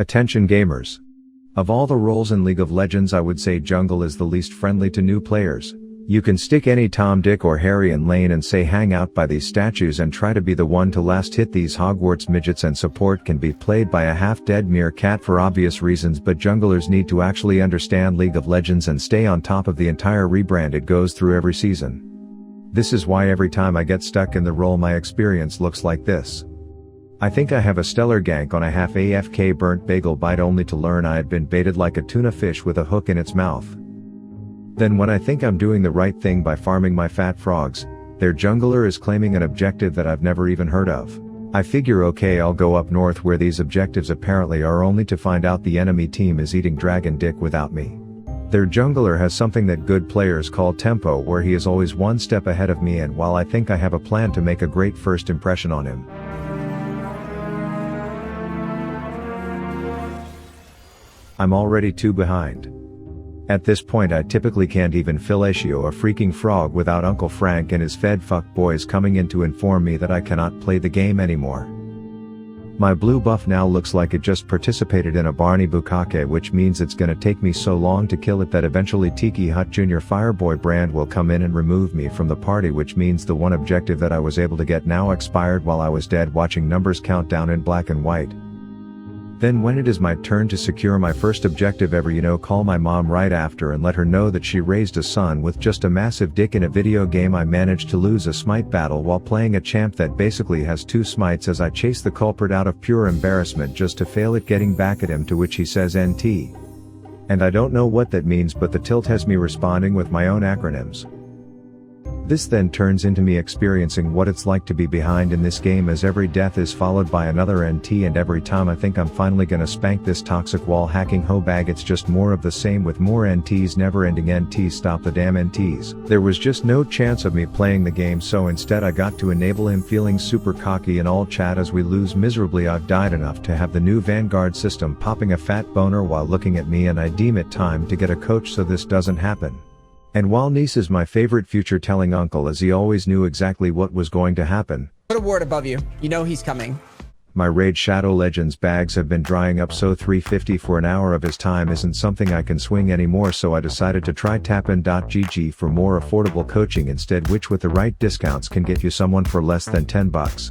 Attention gamers. Of all the roles in League of Legends, I would say jungle is the least friendly to new players. You can stick any Tom, Dick or Harry in lane and say hang out by these statues and try to be the one to last hit these Hogwarts midgets, and support can be played by a half-dead meerkat for obvious reasons, but junglers need to actually understand League of Legends and stay on top of the entire rebrand it goes through every season. This is why every time I get stuck in the role my experience looks like this. I think I have a stellar gank on a half AFK burnt bagel bite only to learn I had been baited like a tuna fish with a hook in its mouth. Then when I think I'm doing the right thing by farming my fat frogs, their jungler is claiming an objective that I've never even heard of. I figure okay, I'll go up north where these objectives apparently are, only to find out the enemy team is eating dragon dick without me. Their jungler has something that good players call tempo, where he is always one step ahead of me, and while I think I have a plan to make a great first impression on him, I'm already 2 behind. At this point I typically can't even fellatio a freaking frog without Uncle Frank and his fed fuck boys coming in to inform me that I cannot play the game anymore. My blue buff now looks like it just participated in a Barney Bukake, which means it's gonna take me so long to kill it that eventually Tiki Hut Jr. Fireboy brand will come in and remove me from the party, which means the one objective that I was able to get now expired while I was dead watching numbers count down in black and white. Then when it is my turn to secure my first objective ever, call my mom right after and let her know that she raised a son with just a massive dick in a video game, I managed to lose a smite battle while playing a champ that basically has 2 smites as I chase the culprit out of pure embarrassment just to fail at getting back at him, to which he says NT. And I don't know what that means, but the tilt has me responding with my own acronyms. This then turns into me experiencing what it's like to be behind in this game, as every death is followed by another NT, and every time I think I'm finally gonna spank this toxic wall hacking hoe bag, it's just more of the same with more NTs, never ending NTs. Stop the damn NTs. There was just no chance of me playing the game, so instead I got to enable him, feeling super cocky in all chat as we lose miserably. I've died enough to have the new Vanguard system popping a fat boner while looking at me, and I deem it time to get a coach so this doesn't happen. And while niece is my favorite future telling uncle, as he always knew exactly what was going to happen. Put a ward above you. You know he's coming. My Raid Shadow Legends bags have been drying up, so 350 for an hour of his time isn't something I can swing anymore, so I decided to try tapin.gg for more affordable coaching instead, which with the right discounts can get you someone for less than 10 bucks.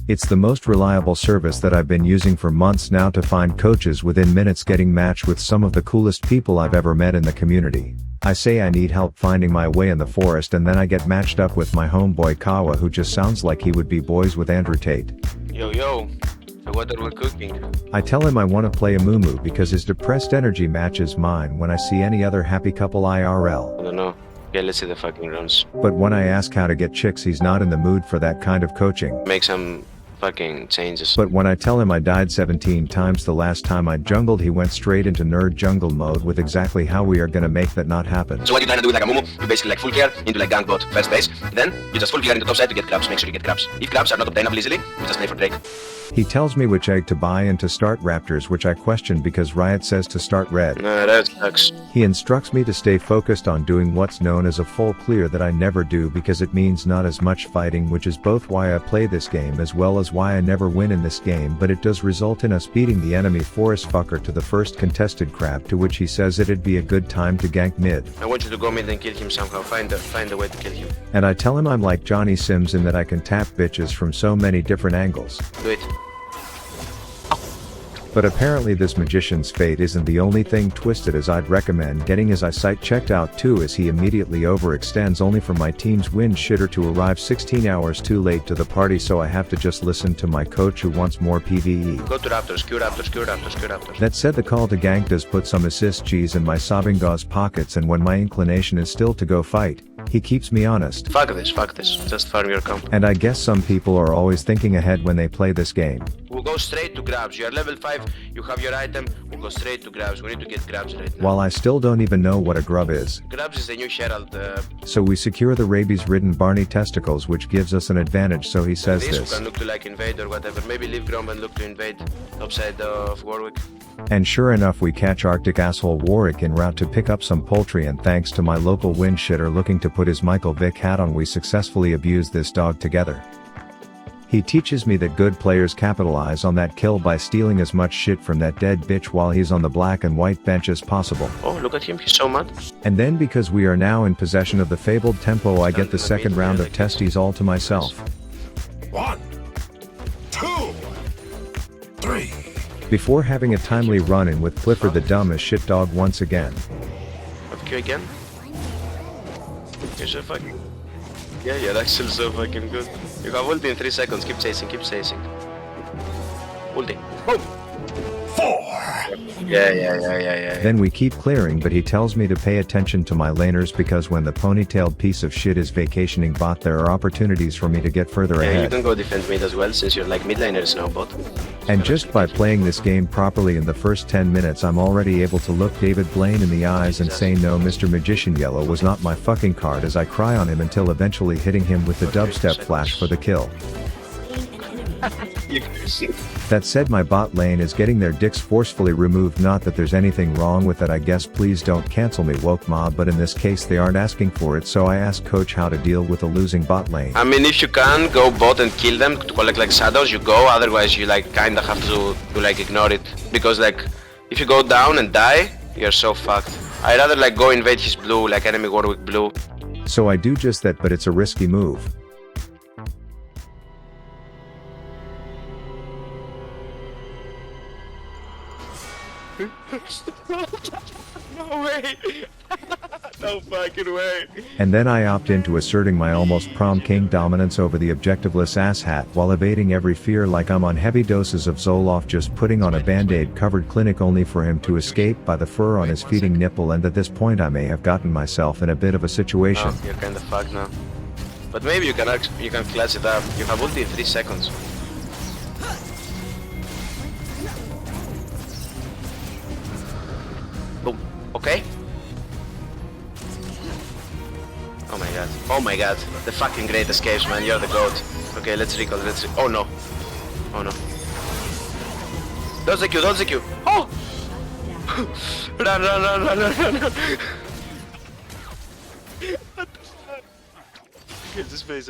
It's the most reliable service that I've been using for months now to find coaches within minutes, getting matched with some of the coolest people I've ever met in the community. I say I need help finding my way in the forest, and then I get matched up with my homeboy Kawa, who just sounds like he would be boys with Andrew Tate. Yo, so what are we cooking? I tell him I want to play a Mumu because his depressed energy matches mine when I see any other happy couple IRL. I don't know. Yeah, let's see the fucking rounds. But when I ask how to get chicks, he's not in the mood for that kind of coaching. Make some fucking changes. But when I tell him I died 17 times the last time I jungled, he went straight into nerd jungle mode with exactly how we are gonna make that not happen. So what you trying to do with like a Mumu, you basically like full clear into like gank bot first base, then you just full clear into top side to get grabs, make sure you get grabs. If grabs are not obtainable easily, you just play for Drake. He tells me which egg to buy and to start Raptors, which I question because Riot says to start red. Nah, that sucks. He instructs me to stay focused on doing what's known as a full clear, that I never do because it means not as much fighting, which is both why I play this game as well as why I never win in this game, but it does result in us beating the enemy forest fucker to the first contested crab, to which he says it'd be a good time to gank mid. I want you to go mid and kill him somehow, find a way to kill him. And I tell him I'm like Johnny Sims in that I can tap bitches from so many different angles. Do it. But apparently this magician's fate isn't the only thing twisted, as I'd recommend getting his eyesight checked out too, as he immediately overextends only for my team's wind shitter to arrive 16 hours too late to the party, so I have to just listen to my coach who wants more PvE. Go to Raptors, Q Raptors, Q Raptors, Q Raptors. That said, the call to gank does put some assist G's in my sobbing gauze pockets, and when my inclination is still to go fight, he keeps me honest. Fuck this, just farm your comp. And I guess some people are always thinking ahead when they play this game. We'll go straight to grabs. You are level 5, you have your item, we'll go straight to grabs. We need to get grabs right now. While I still don't even know what a grub is. Grabs is the new Herald. So we secure the rabies-ridden Barney testicles, which gives us an advantage, so he says this. Can look to like invade or whatever. Maybe leave Grom and look to invade upside of Warwick. And sure enough, we catch Arctic asshole Warwick en route to pick up some poultry, and thanks to my local wind shitter looking to put his Michael Vick hat on, we successfully abuse this dog together. He teaches me that good players capitalize on that kill by stealing as much shit from that dead bitch while he's on the black and white bench as possible. Oh, look at him, he's so mad. And then because we are now in possession of the fabled tempo, I get the second round of testes all to myself. 1, 2, 3. Before having a timely run-in with Clifford the dumb as shit dog once again. Have you again? You're so fucking... Yeah, you're actually so fucking good. You have ulti in 3 seconds, keep chasing, keep chasing. Ulti. Boom! 4. Yeah. Then we keep clearing, but he tells me to pay attention to my laners because when the ponytailed piece of shit is vacationing bot, there are opportunities for me to get further Yeah, you ahead. can go defend mid as well, since you're like mid laners now, bot. And just by playing this game properly in the first 10 minutes, I'm already able to look David Blaine in the eyes and say no, Mr. Magician Yellow was not my fucking card, as I cry on him until eventually hitting him with the dubstep flash for the kill. That said, my bot lane is getting their dicks forcefully removed, not that there's anything wrong with that, I guess. Please don't cancel me, woke mob, but in this case they aren't asking for it, so I asked coach how to deal with a losing bot lane. I mean, if you can go bot and kill them to collect like shadows, you go, otherwise you like kinda have to like ignore it. Because like, if you go down and die, you're so fucked. I'd rather like go invade his blue, like enemy Warwick blue. So I do just that, but it's a risky move. No way! No fucking way! And then I opt into asserting my almost prom king dominance over the objectiveless asshat while evading every fear like I'm on heavy doses of Zoloft, just putting on a band-aid covered clinic only for him to escape by the fur on his feeding nipple, and at this point I may have gotten myself in a bit of a situation. Oh, you're kinda fucked now. But maybe you can clutch it up. You have ulti in 3 seconds. Boom. Okay. Oh my god. Oh my god. The fucking great escapes, man. You're the goat. Okay, let's recall. Oh no. Oh no. Dodge the Q, dodge the Q. Oh! Run. Okay, just space.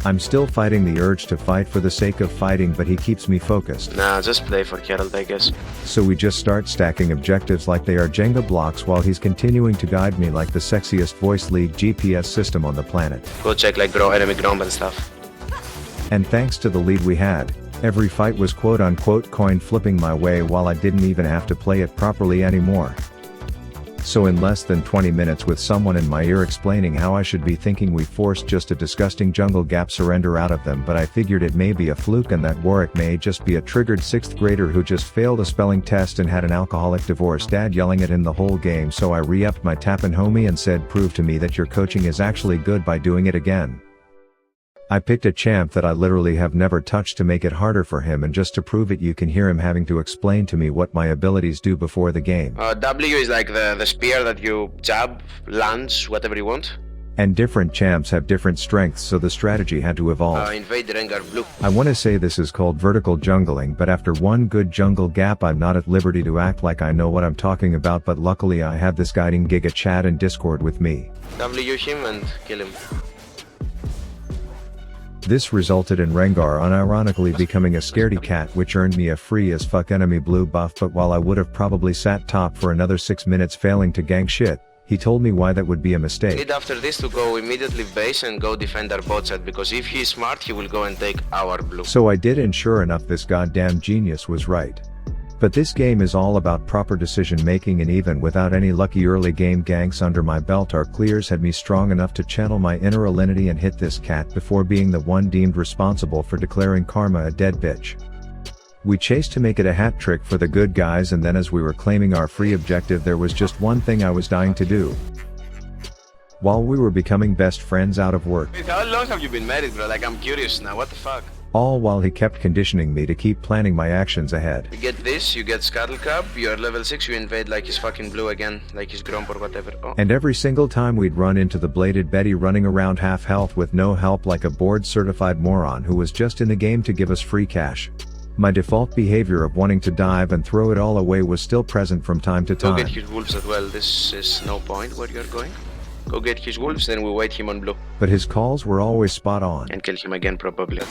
I'm still fighting the urge to fight for the sake of fighting, but he keeps me focused. Nah, just play for Herald, I guess. So we just start stacking objectives like they are Jenga blocks while he's continuing to guide me like the sexiest voice league GPS system on the planet. Go check like enemy Gromp and stuff. And thanks to the lead we had, every fight was quote unquote coin flipping my way while I didn't even have to play it properly anymore. So in less than 20 minutes with someone in my ear explaining how I should be thinking, we forced just a disgusting jungle gap surrender out of them, but I figured it may be a fluke and that Warwick may just be a triggered 6th grader who just failed a spelling test and had an alcoholic divorce dad yelling at him the whole game, so I re-upped my tappin' homie and said, prove to me that your coaching is actually good by doing it again. I picked a champ that I literally have never touched to make it harder for him, and just to prove it you can hear him having to explain to me what my abilities do before the game. W is like the spear that you jab, lance, whatever you want. And different champs have different strengths, so the strategy had to evolve. Invade the Rengar blue. I want to say this is called vertical jungling, but after one good jungle gap I'm not at liberty to act like I know what I'm talking about, but luckily I have this guiding Giga chat and Discord with me. W him and kill him. This resulted in Rengar unironically becoming a scaredy cat, which earned me a free as fuck enemy blue buff, but while I would have probably sat top for another 6 minutes failing to gank shit, he told me why that would be a mistake. Need after this to go immediately base and go defend our bot side, because if he's smart he will go and take our blue. So I did, and sure enough this goddamn genius was right. But this game is all about proper decision making, and even without any lucky early game ganks under my belt, our clears had me strong enough to channel my inner alinity and hit this cat before being the one deemed responsible for declaring Karma a dead bitch. We chased to make it a hat trick for the good guys, and then as we were claiming our free objective there was just one thing I was dying to do. While we were becoming best friends out of work. Wait, how long have you been married, bro? Like, I'm curious now, what the fuck? All while he kept conditioning me to keep planning my actions ahead. You get this, you get Scuttle Crab, you're level 6, you invade like his fucking blue again, like his Gromp or whatever. Oh. And every single time we'd run into the bladed Betty running around half health with no help like a board certified moron who was just in the game to give us free cash. My default behavior of wanting to dive and throw it all away was still present from time to time. Go get his wolves as well, this is no point where you're going. Go get his wolves, then we wait him on blue. But his calls were always spot on. And kill him again probably.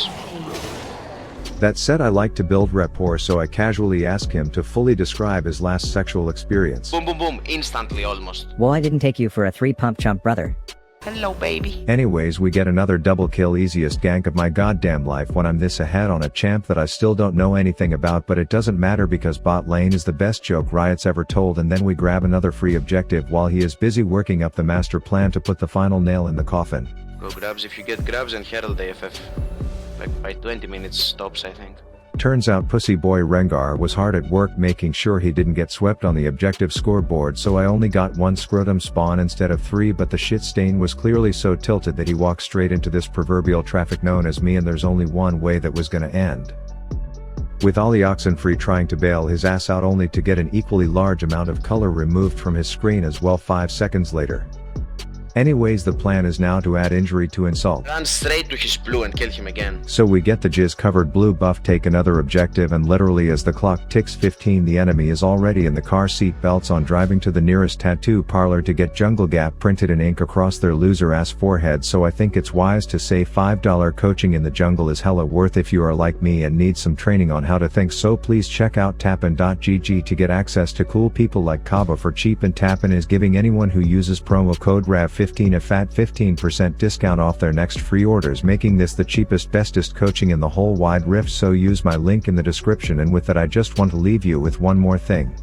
minutes. That said, I like to build rapport, so I casually ask him to fully describe his last sexual experience. Boom, boom, boom, instantly almost. Well, I didn't take you for a 3-pump chump, brother. Hello, baby. Anyways, we get another double kill, easiest gank of my goddamn life when I'm this ahead on a champ that I still don't know anything about, but it doesn't matter because bot lane is the best joke Riot's ever told, and then we grab another free objective while he is busy working up the master plan to put the final nail in the coffin. Go grabs if you get grabs and herald AFF. Like by 20 minutes stops, I think. Turns out pussy boy Rengar was hard at work making sure he didn't get swept on the objective scoreboard, so I only got 1 scrotum spawn instead of 3, but the shit stain was clearly so tilted that he walked straight into this proverbial traffic known as me, and there's only one way that was gonna end. With Ollie Oxenfree trying to bail his ass out only to get an equally large amount of color removed from his screen as well 5 seconds later. Anyways, the plan is now to add injury to insult. Run straight to his blue and kill him again. So we get the jizz covered blue buff, take another objective, and literally as the clock ticks 15 the enemy is already in the car seat belts on, driving to the nearest tattoo parlor to get Jungle Gap printed in ink across their loser ass forehead. So I think it's wise to say $5 coaching in the jungle is hella worth if you are like me and need some training on how to think, so please check out tappin.gg to get access to cool people like Kaba for cheap, and Tappin is giving anyone who uses promo code RAV15 a fat 15% discount off their next free orders, making this the cheapest bestest coaching in the whole wide rift. So use my link in the description. And with that, I just want to leave you with one more thing.